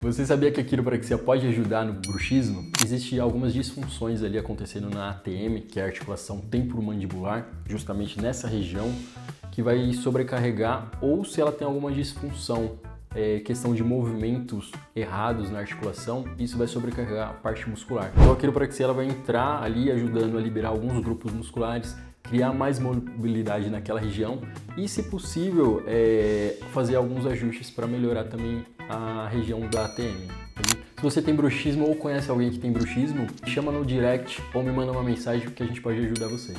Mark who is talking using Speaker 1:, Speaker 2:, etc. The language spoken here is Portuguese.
Speaker 1: Você sabia que a quiropraxia pode ajudar no bruxismo? Existem algumas disfunções ali acontecendo na ATM, que é a articulação temporomandibular, justamente nessa região, que vai sobrecarregar, ou se ela tem alguma disfunção, questão de movimentos errados na articulação, isso vai sobrecarregar a parte muscular. Então a quiropraxia ela vai entrar ali ajudando a liberar alguns grupos musculares, criar mais mobilidade naquela região e, se possível, fazer alguns ajustes para melhorar também a região da ATM. Se você tem bruxismo ou conhece alguém que tem bruxismo, chama no direct ou me manda uma mensagem que a gente pode ajudar você.